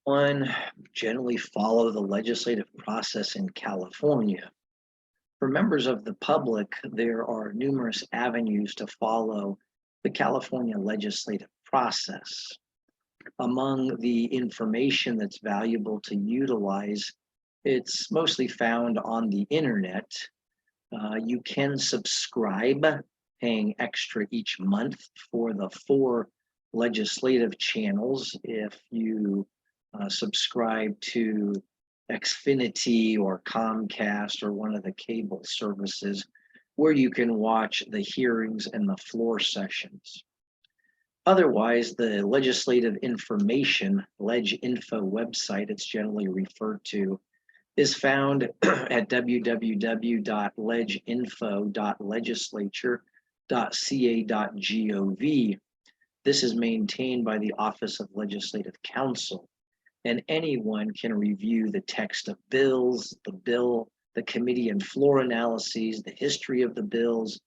One, generally follow the legislative process in California. For members of the public, there are numerous avenues to follow the California legislative process. Among the information that's valuable to utilize, it's mostly found on the internet. You can subscribe, paying extra each month for the 4 legislative channels if you subscribe to Xfinity or Comcast or one of the cable services where you can watch the hearings and the floor sessions. Otherwise, the legislative information, LegInfo website, it's generally referred to, is found at www.leginfo.legislature.ca.gov. This is maintained by the Office of Legislative Counsel, and anyone can review the text of bills, the bill, the committee and floor analyses, the history of the bills,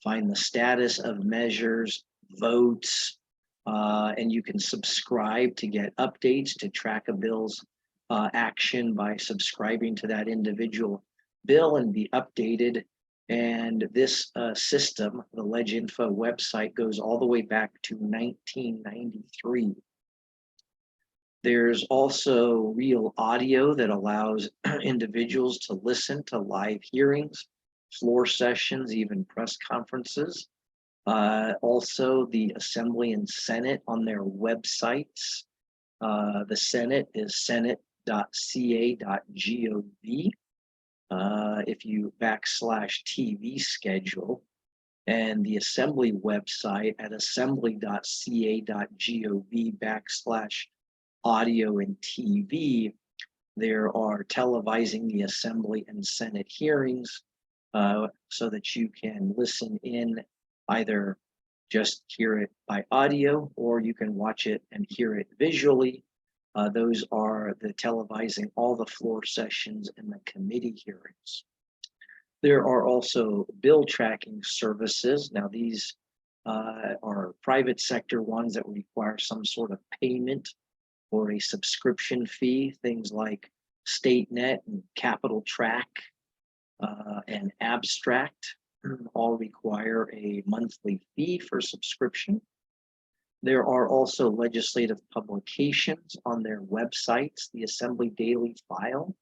find the status of measures, votes, and you can subscribe to get updates to track a bill's action by subscribing to that individual bill and be updated. And this system, the LegInfo website, goes all the way back to 1993. There's also real audio that allows individuals to listen to live hearings, floor sessions, even press conferences. Also, the Assembly and Senate on their websites. The Senate is senate.ca.gov. If you /TV schedule, and the Assembly website at assembly.ca.gov /audio and TV, there are televising the Assembly and Senate hearings so that you can listen in, either just hear it by audio or you can watch it and hear it visually. Those are the televising all the floor sessions and the committee hearings. There are also bill tracking services. Now these are private sector ones that require some sort of payment or a subscription fee, things like StateNet and Capital Track and Abstract all require a monthly fee for subscription. There are also legislative publications on their websites. The Assembly Daily File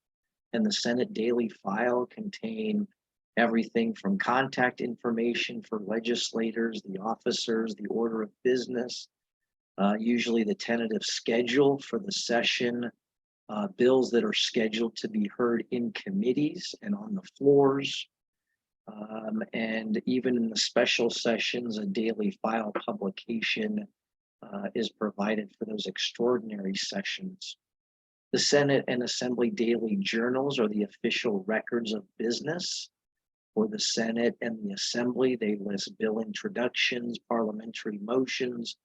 and the Senate Daily File contain everything from contact information for legislators, the officers, the order of business, usually the tentative schedule for the session, bills that are scheduled to be heard in committees and on the floors. And even in the special sessions, a daily file publication is provided for those extraordinary sessions. The Senate and Assembly daily journals are the official records of business for the Senate and the Assembly. They list bill introductions, parliamentary motions,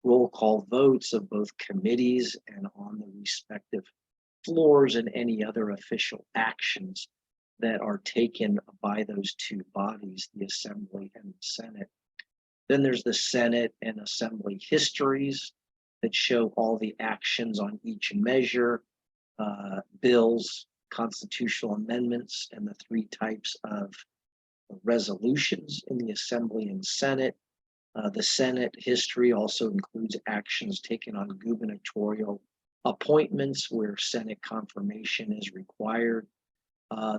roll call votes of both committees and on the respective floors, and any other official actions that are taken by those two bodies, the Assembly and the Senate. Then there's the Senate and Assembly histories that show all the actions on each measure, bills, constitutional amendments, and the 3 types of resolutions in the Assembly and Senate. The Senate history also includes actions taken on gubernatorial appointments where Senate confirmation is required.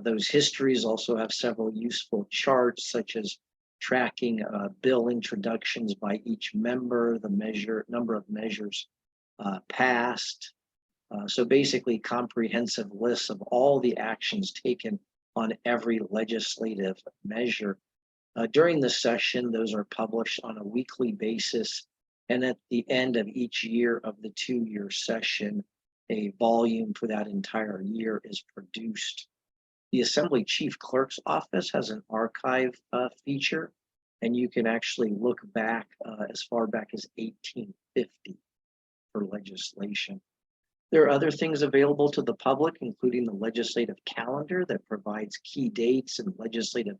Those histories also have several useful charts, such as tracking bill introductions by each member, the number of measures passed. So basically comprehensive lists of all the actions taken on every legislative measure. During the session, those are published on a weekly basis. And at the end of each year of the 2-year session, a volume for that entire year is produced. The Assembly Chief Clerk's Office has an archive feature, and you can actually look back as far back as 1850 for legislation. There are other things available to the public, including the legislative calendar that provides key dates and legislative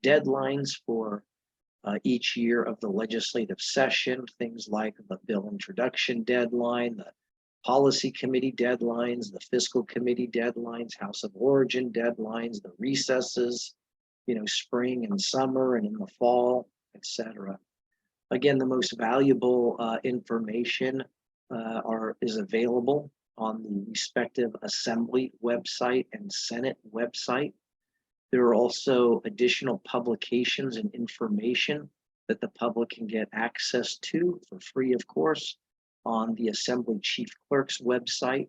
deadlines for each year of the legislative session, things like the bill introduction deadline, the policy committee deadlines, the fiscal committee deadlines, House of Origin deadlines, the recesses, spring and summer and in the fall, etc. Again, the most valuable information is available on the respective Assembly website and Senate website. There are also additional publications and information that the public can get access to for free, of course, on the Assembly Chief Clerk's website,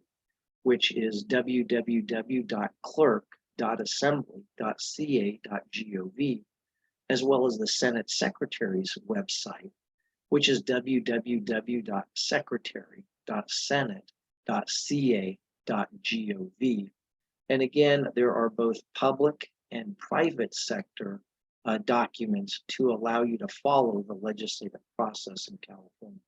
which is www.clerk.assembly.ca.gov, as well as the Senate Secretary's website, which is www.secretary.senate.ca.gov. And again, there are both public and private sector documents to allow you to follow the legislative process in California.